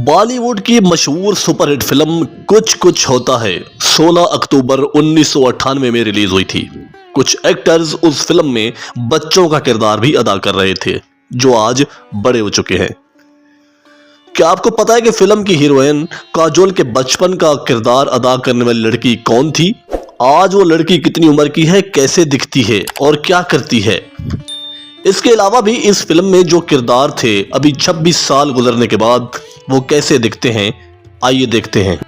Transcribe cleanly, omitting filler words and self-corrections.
बॉलीवुड की मशहूर superhit film कुछ कुछ होता है 16 अक्टूबर 1998 में रिलीज हुई थी। कुछ एक्टर्स उस फिल्म में बच्चों का किरदार भी अदा कर रहे थे जो आज बड़े हो चुके हैं। क्या आपको पता है कि फिल्म की हीरोइन काजोल के बचपन का किरदार अदा करने वाली लड़की कौन थी? आज वो लड़की कितनी उम्र की है, कैसे दिखती है और क्या करती है? इसके अलावा भी इस फिल्म में जो किरदार थे अभी 26 साल गुजरने के बाद वो कैसे दिखते हैं, आइए देखते हैं।